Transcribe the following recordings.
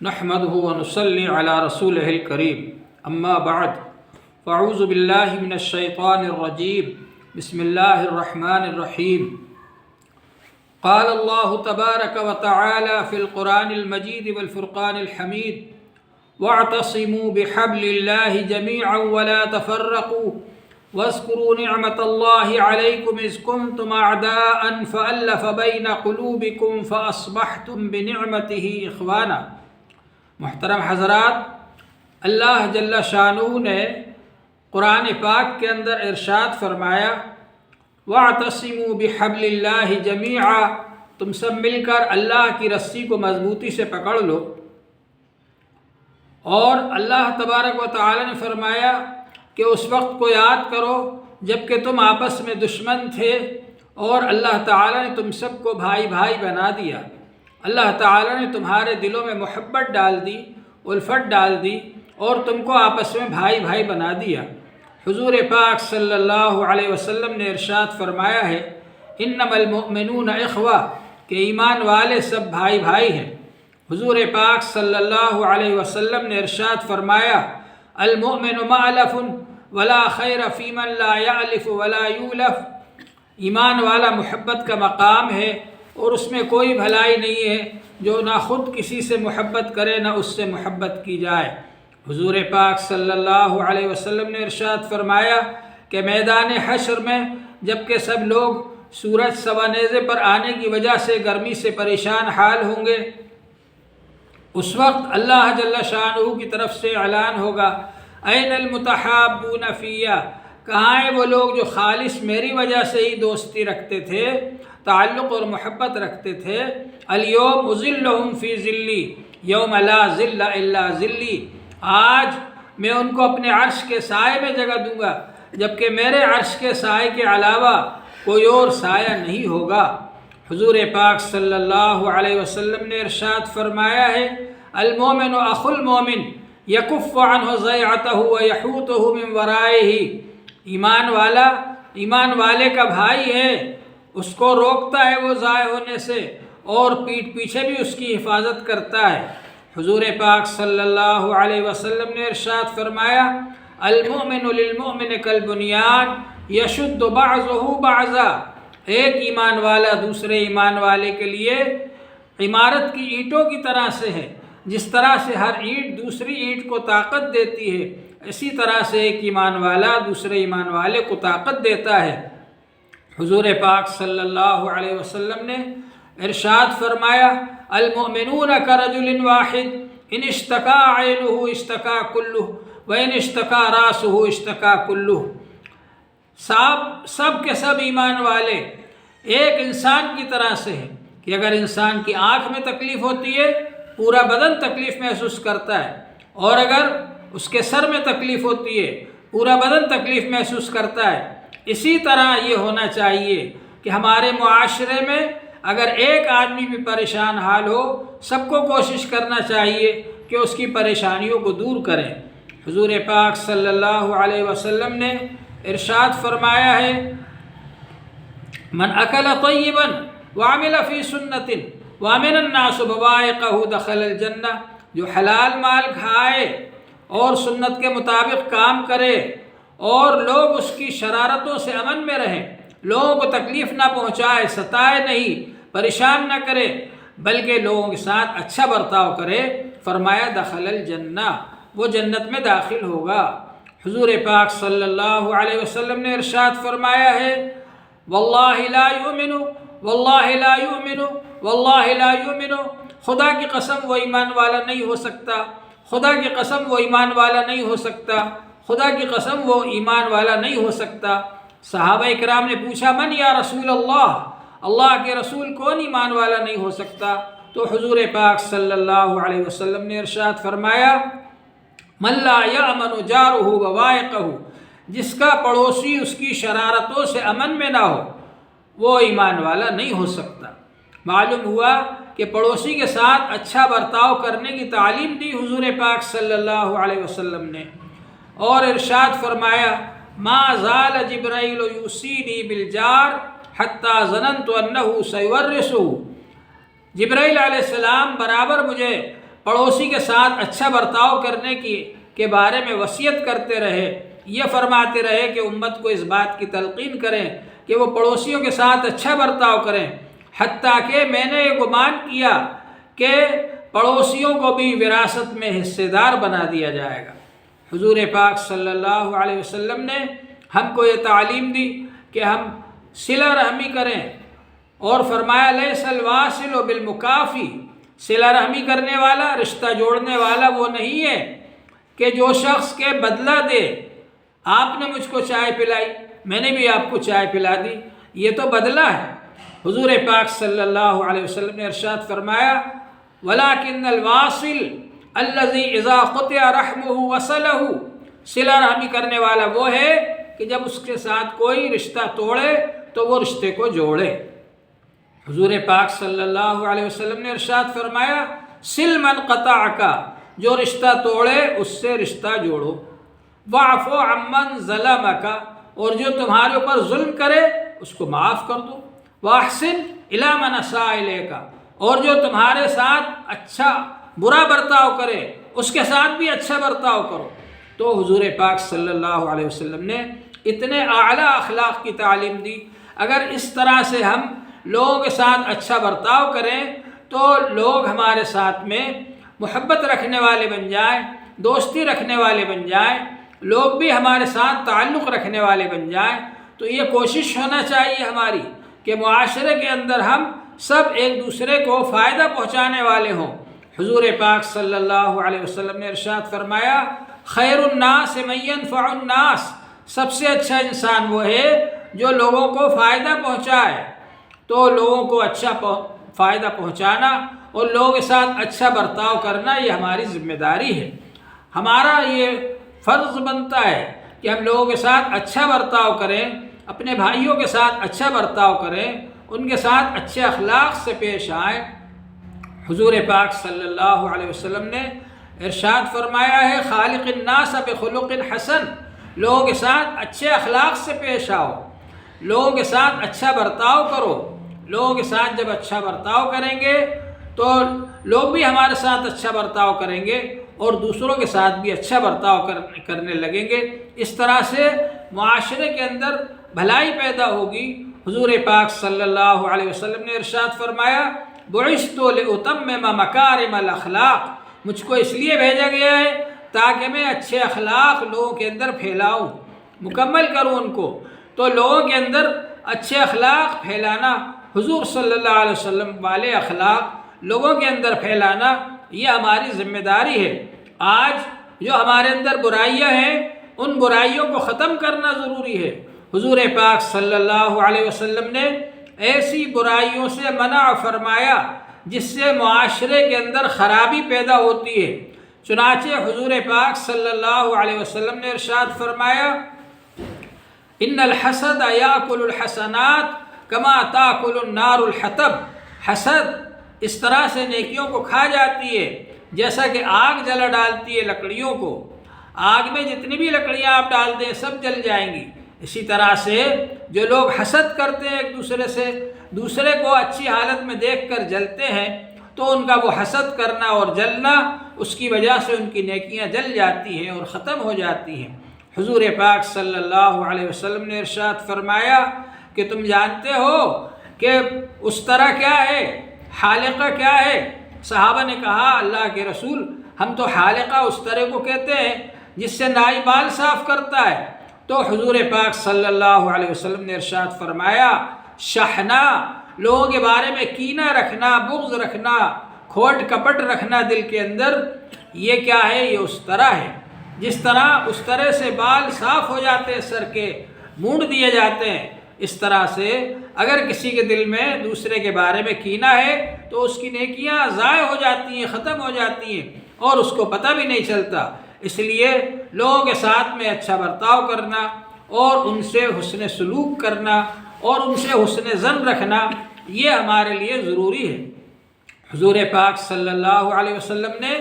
نحمده ونصلي على رسوله الكريم اما بعد فاعوذ باللہ من الشیطان الرجیم بسم اللہ الرحمن الرحیم قال اللہ تبارک وتعالی فی القرآن المجید والفرقان الحمید واعتصموا بحبل اللہ جميعا ولا تفرقوا واذكروا نعمة الله عليكم إذ كنتم أعداء فألف بين قلوبكم فأصبحتم بنعمته إخوانا۔ محترم حضرات، اللہ جل شانہ نے قرآن پاک کے اندر ارشاد فرمایا وَاعْتَصِمُوا بِحَبْلِ اللَّهِ جَمِيعًا، تم سب مل کر اللہ کی رسی کو مضبوطی سے پکڑ لو۔ اور اللہ تبارک و تعالی نے فرمایا کہ اس وقت کو یاد کرو جب کہ تم آپس میں دشمن تھے اور اللہ تعالی نے تم سب کو بھائی بھائی بنا دیا۔ اللہ تعالی نے تمہارے دلوں میں محبت ڈال دی، الفت ڈال دی اور تم کو آپس میں بھائی بھائی بنا دیا۔ حضور پاک صلی اللہ علیہ وسلم نے ارشاد فرمایا ہے انما المؤمنون اخوہ، کہ ایمان والے سب بھائی بھائی ہیں۔ حضور پاک صلی اللہ علیہ وسلم نے ارشاد فرمایا المؤمن مألف ولا خیر فی من لا یألف ولا یولف، ایمان والا محبت کا مقام ہے اور اس میں کوئی بھلائی نہیں ہے جو نہ خود کسی سے محبت کرے نہ اس سے محبت کی جائے۔ حضور پاک صلی اللہ علیہ وسلم نے ارشاد فرمایا کہ میدان حشر میں جب کہ سب لوگ سورج سوانیزے پر آنے کی وجہ سے گرمی سے پریشان حال ہوں گے، اس وقت اللہ جل شانہ کی طرف سے اعلان ہوگا این المتحابون فیہ، کہاں ہیں وہ لوگ جو خالص میری وجہ سے ہی دوستی رکھتے تھے، تعلق اور محبت رکھتے تھے۔ الیوم اظلہم فی ظلی یوم لا ظل الا ظلی، آج میں ان کو اپنے عرش کے سائے میں جگہ دوں گا جبکہ میرے عرش کے سائے کے علاوہ کوئی اور سایہ نہیں ہوگا۔ حضور پاک صلی اللہ علیہ وسلم نے ارشاد فرمایا ہے المومن اخو المومن یکف عنہ ضیعتہ ویحوطہ من ورائہ، ایمان والے کا بھائی ہے، اس کو روکتا ہے وہ ضائع ہونے سے اور پیٹھ پیچھے بھی اس کی حفاظت کرتا ہے۔ حضور پاک صلی اللہ علیہ وسلم نے ارشاد فرمایا المؤمن للمؤمن کالبنیان یشد بعضہ بعضا، ایک ایمان والا دوسرے ایمان والے کے لیے عمارت کی اینٹوں کی طرح سے ہے، جس طرح سے ہر اینٹ دوسری اینٹ کو طاقت دیتی ہے اسی طرح سے ایک ایمان والا دوسرے ایمان والے کو طاقت دیتا ہے۔ حضور پاک صلی اللہ علیہ وسلم نے ارشاد فرمایا المؤمنون کرجل واحد ان اشتکا عینہ اشتکا کلہ وان اشتکا راسہ اشتکا کلہ، سب کے سب ایمان والے ایک انسان کی طرح سے ہیں کہ اگر انسان کی آنکھ میں تکلیف ہوتی ہے پورا بدن تکلیف محسوس کرتا ہے، اور اگر اس کے سر میں تکلیف ہوتی ہے پورا بدن تکلیف محسوس کرتا ہے۔ اسی طرح یہ ہونا چاہیے کہ ہمارے معاشرے میں اگر ایک آدمی بھی پریشان حال ہو سب کو کوشش کرنا چاہیے کہ اس کی پریشانیوں کو دور کریں۔ حضور پاک صلی اللہ علیہ وسلم نے ارشاد فرمایا ہے من اکل طیبا وعمل فی سنت وامن الناس بوائقہ دخل الجنہ، جو حلال مال کھائے اور سنت کے مطابق کام کرے اور لوگ اس کی شرارتوں سے امن میں رہیں، لوگوں کو تکلیف نہ پہنچائے، ستائے نہیں، پریشان نہ کرے بلکہ لوگوں کے ساتھ اچھا برتاؤ کرے، فرمایا دخل الجنہ، وہ جنت میں داخل ہوگا۔ حضور پاک صلی اللہ علیہ وسلم نے ارشاد فرمایا ہے واللہ لا یؤمن واللہ لا یؤمن واللہ لا یؤمن، خدا کی قسم وہ ایمان والا نہیں ہو سکتا، خدا کی قسم وہ ایمان والا نہیں ہو سکتا، خدا کی قسم وہ ایمان والا نہیں ہو سکتا۔ صحابہ اکرام نے پوچھا من یا رسول اللہ، اللہ کے رسول کون ایمان والا نہیں ہو سکتا؟ تو حضور پاک صلی اللہ علیہ وسلم نے ارشاد فرمایا من لا یأمن جارہ بوائقہ، جس کا پڑوسی اس کی شرارتوں سے امن میں نہ ہو وہ ایمان والا نہیں ہو سکتا۔ معلوم ہوا کہ پڑوسی کے ساتھ اچھا برتاؤ کرنے کی تعلیم دی حضور پاک صلی اللہ علیہ وسلم نے، اور ارشاد فرمایا ما زال جبرائیل یوصینی بالجار حتی ظننت انہ سیورثہ، جبرائیل علیہ السلام برابر مجھے پڑوسی کے ساتھ اچھا برتاؤ کرنے کے بارے میں وصیت کرتے رہے، یہ فرماتے رہے کہ امت کو اس بات کی تلقین کریں کہ وہ پڑوسیوں کے ساتھ اچھا برتاؤ کریں، حتیٰ کہ میں نے یہ گمان کیا کہ پڑوسیوں کو بھی وراثت میں حصے دار بنا دیا جائے گا۔ حضور پاک صلی اللہ علیہ وسلم نے ہم کو یہ تعلیم دی کہ ہم صلہ رحمی کریں، اور فرمایا لیس الواصل بالمکافی، صلہ رحمی کرنے والا، رشتہ جوڑنے والا وہ نہیں ہے کہ جو شخص کے بدلہ دے۔ آپ نے مجھ کو چائے پلائی، میں نے بھی آپ کو چائے پلا دی، یہ تو بدلہ ہے۔ حضور پاک صلی اللہ علیہ وسلم نے ارشاد فرمایا وَلَكِنَّ الْوَاصِلَ الَّذِي إِذَا قُطِعَ رَحْمُهُ وَصَلَهُ، صلہ رحمی کرنے والا وہ ہے کہ جب اس کے ساتھ کوئی رشتہ توڑے تو وہ رشتے کو جوڑے۔ حضور پاک صلی اللہ علیہ وسلم نے ارشاد فرمایا سل من قطعک، جو رشتہ توڑے اس سے رشتہ جوڑو، واعف عمن ظلمک، اور جو تمہارے اوپر ظلم کرے اس کو معاف کر دو، واحسن الی من اساء الیک، اور جو تمہارے ساتھ اچھا برا برتاؤ کرے اس کے ساتھ بھی اچھا برتاؤ کرو۔ تو حضور پاک صلی اللہ علیہ وسلم نے اتنے اعلیٰ اخلاق کی تعلیم دی۔ اگر اس طرح سے ہم لوگوں کے ساتھ اچھا برتاؤ کریں تو لوگ ہمارے ساتھ میں محبت رکھنے والے بن جائیں، دوستی رکھنے والے بن جائیں، لوگ بھی ہمارے ساتھ تعلق رکھنے والے بن جائیں۔ تو یہ کوشش ہونا چاہیے ہماری کہ معاشرے کے اندر ہم سب ایک دوسرے کو فائدہ پہنچانے والے ہوں۔ حضور پاک صلی اللہ علیہ وسلم نے ارشاد فرمایا خیر الناس من ينفع الناس، سب سے اچھا انسان وہ ہے جو لوگوں کو فائدہ پہنچائے۔ تو لوگوں کو اچھا فائدہ پہنچانا اور لوگوں کے ساتھ اچھا برتاؤ کرنا یہ ہماری ذمہ داری ہے۔ ہمارا یہ فرض بنتا ہے کہ ہم لوگوں کے ساتھ اچھا برتاؤ کریں، اپنے بھائیوں کے ساتھ اچھا برتاؤ کریں، ان کے ساتھ اچھے اخلاق سے پیش آئیں۔ حضور پاک صلی اللہ علیہ وسلم نے ارشاد فرمایا ہے خالق الناس بخلق حسن، لوگوں کے ساتھ اچھے اخلاق سے پیش آؤ، لوگوں کے ساتھ اچھا برتاؤ کرو۔ لوگوں کے ساتھ جب اچھا برتاؤ کریں گے تو لوگ بھی ہمارے ساتھ اچھا برتاؤ کریں گے اور دوسروں کے ساتھ بھی اچھا برتاؤ کرنے لگیں گے۔ اس طرح سے معاشرے کے اندر بھلائی پیدا ہوگی۔ حضور پاک صلی اللہ علیہ وسلم نے ارشاد فرمایا بعثت لأتمم مکارم الاخلاق، مجھ کو اس لیے بھیجا گیا ہے تاکہ میں اچھے اخلاق لوگوں کے اندر پھیلاؤں، مکمل کروں ان کو۔ تو لوگوں کے اندر اچھے اخلاق پھیلانا، حضور صلی اللہ علیہ وسلم والے اخلاق لوگوں کے اندر پھیلانا یہ ہماری ذمہ داری ہے۔ آج جو ہمارے اندر برائیاں ہیں ان برائیوں کو ختم کرنا ضروری ہے۔ حضور پاک صلی اللہ علیہ وسلم نے ایسی برائیوں سے منع فرمایا جس سے معاشرے کے اندر خرابی پیدا ہوتی ہے۔ چنانچہ حضور پاک صلی اللہ علیہ وسلم نے ارشاد فرمایا ان الحسد یاکل الحسنات کما تاکل النار الحطب، حسد اس طرح سے نیکیوں کو کھا جاتی ہے جیسا کہ آگ جلا ڈالتی ہے لکڑیوں کو۔ آگ میں جتنی بھی لکڑیاں آپ ڈال دیں سب جل جائیں گی۔ اسی طرح سے جو لوگ حسد کرتے ہیں ایک دوسرے سے، دوسرے کو اچھی حالت میں دیکھ کر جلتے ہیں، تو ان کا وہ حسد کرنا اور جلنا اس کی وجہ سے ان کی نیکیاں جل جاتی ہیں اور ختم ہو جاتی ہیں۔ حضور پاک صلی اللہ علیہ وسلم نے ارشاد فرمایا کہ تم جانتے ہو کہ اس طرح کیا ہے، حالقہ کیا ہے؟ صحابہ نے کہا اللہ کے رسول ہم تو حالقہ اس طرح کو کہتے ہیں جس سے نائی بال صاف کرتا ہے۔ تو حضور پاک صلی اللہ علیہ وسلم نے ارشاد فرمایا شحنا، لوگوں کے بارے میں کینہ رکھنا، بغض رکھنا، کھوٹ کپٹ رکھنا دل کے اندر، یہ کیا ہے؟ یہ اس طرح ہے جس طرح اس طرح سے بال صاف ہو جاتے ہیں، سر کے مونڈ دیے جاتے ہیں، اس طرح سے اگر کسی کے دل میں دوسرے کے بارے میں کینہ ہے تو اس کی نیکیاں ضائع ہو جاتی ہیں، ختم ہو جاتی ہیں اور اس کو پتہ بھی نہیں چلتا۔ اس لیے لوگوں کے ساتھ میں اچھا برتاؤ کرنا اور ان سے حسن سلوک کرنا اور ان سے حسن ظن رکھنا یہ ہمارے لیے ضروری ہے۔ حضور پاک صلی اللہ علیہ وسلم نے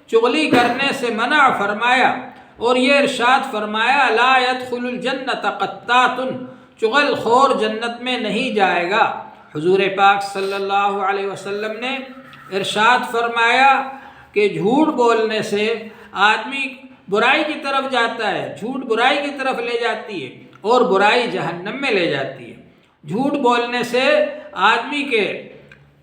چغلی کرنے سے منع فرمایا اور یہ ارشاد فرمایا لا يدخل الجنت قطات، چغل خور جنت میں نہیں جائے گا۔ حضور پاک صلی اللہ علیہ وسلم نے ارشاد فرمایا کہ جھوٹ بولنے سے آدمی برائی کی طرف جاتا ہے، جھوٹ برائی کی طرف لے جاتی ہے اور برائی جہنم میں لے جاتی ہے۔ جھوٹ بولنے سے آدمی کے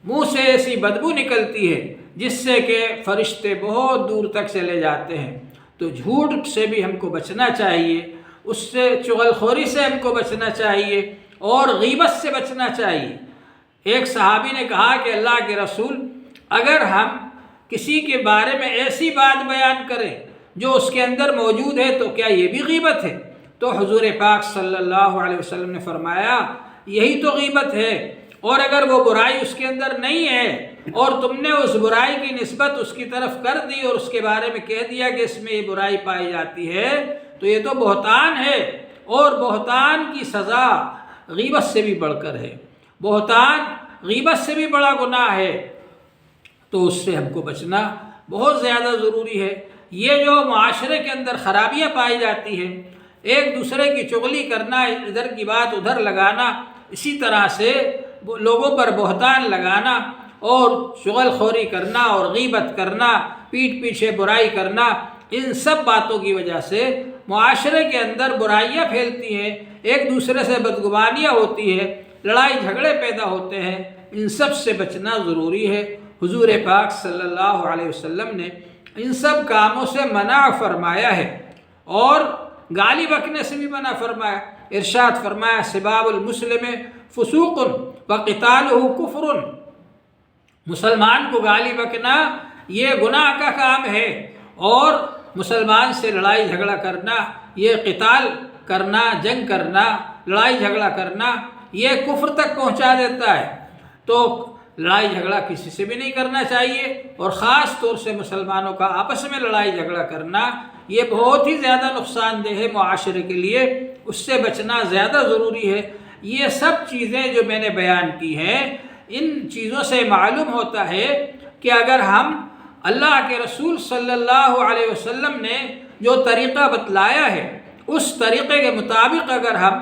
منہ سے ایسی بدبو نکلتی ہے جس سے کہ فرشتے بہت دور تک چلے جاتے ہیں۔ تو جھوٹ سے بھی ہم کو بچنا چاہیے، اس سے چغل خوری سے ہم کو بچنا چاہیے اور غیبت سے بچنا چاہیے۔ ایک صحابی نے کہا کہ اللہ کے رسول، اگر ہم کسی کے بارے میں ایسی بات بیان کریں جو اس کے اندر موجود ہے تو کیا یہ بھی غیبت ہے؟ تو حضور پاک صلی اللہ علیہ وسلم نے فرمایا یہی تو غیبت ہے، اور اگر وہ برائی اس کے اندر نہیں ہے اور تم نے اس برائی کی نسبت اس کی طرف کر دی اور اس کے بارے میں کہہ دیا کہ اس میں یہ برائی پائی جاتی ہے تو یہ تو بہتان ہے، اور بہتان کی سزا غیبت سے بھی بڑھ کر ہے، بہتان غیبت سے بھی بڑا گناہ ہے۔ تو اس سے ہم کو بچنا بہت زیادہ ضروری ہے۔ یہ جو معاشرے کے اندر خرابیاں پائی جاتی ہیں، ایک دوسرے کی چغلی کرنا، ادھر کی بات ادھر لگانا، اسی طرح سے لوگوں پر بہتان لگانا اور چغل خوری کرنا اور غیبت کرنا، پیٹھ پیچھے برائی کرنا، ان سب باتوں کی وجہ سے معاشرے کے اندر برائیاں پھیلتی ہیں، ایک دوسرے سے بدگمانیاں ہوتی ہے، لڑائی جھگڑے پیدا ہوتے ہیں۔ ان سب سے بچنا ضروری ہے۔ حضور پاک صلی اللہ علیہ وسلم نے ان سب کاموں سے منع فرمایا ہے اور گالی بکنے سے بھی منع فرمایا۔ ارشاد فرمایا سباب المسلم فسوق وقتالہ کفر، مسلمان کو گالی بکنا یہ گناہ کا کام ہے، اور مسلمان سے لڑائی جھگڑا کرنا، یہ قتال کرنا، جنگ کرنا، لڑائی جھگڑا کرنا، یہ کفر تک پہنچا دیتا ہے۔ تو لڑائی جھگڑا کسی سے بھی نہیں کرنا چاہیے، اور خاص طور سے مسلمانوں کا آپس میں لڑائی جھگڑا کرنا یہ بہت ہی زیادہ نقصان دہ ہے معاشرے کے لیے، اس سے بچنا زیادہ ضروری ہے۔ یہ سب چیزیں جو میں نے بیان کی ہیں، ان چیزوں سے معلوم ہوتا ہے کہ اگر ہم اللہ کے رسول صلی اللہ علیہ وسلم نے جو طریقہ بتلایا ہے اس طریقے کے مطابق اگر ہم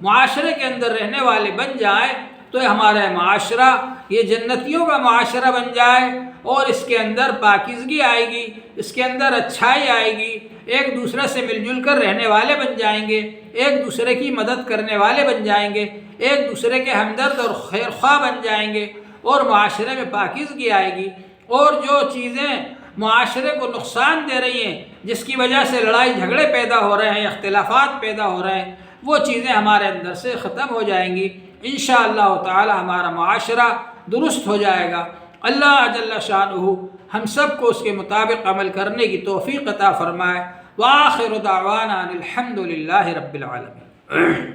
معاشرے کے اندر رہنے والے بن جائیں تو ہمارا معاشرہ یہ جنتیوں کا معاشرہ بن جائے، اور اس کے اندر پاکیزگی آئے گی، اس کے اندر اچھائی آئے گی، ایک دوسرے سے مل جل کر رہنے والے بن جائیں گے، ایک دوسرے کی مدد کرنے والے بن جائیں گے، ایک دوسرے کے ہمدرد اور خیر خواہ بن جائیں گے، اور معاشرے میں پاکیزگی آئے گی، اور جو چیزیں معاشرے کو نقصان دے رہی ہیں، جس کی وجہ سے لڑائی جھگڑے پیدا ہو رہے ہیں، اختلافات پیدا ہو رہے ہیں، وہ چیزیں ہمارے اندر سے ختم ہو جائیں گی۔ انشاءاللہ تعالی ہمارا معاشرہ درست ہو جائے گا۔ اللہ جل شانہ ہم سب کو اس کے مطابق عمل کرنے کی توفیق عطا فرمائے۔ وآخر دعوانا الحمد للہ رب العالمین۔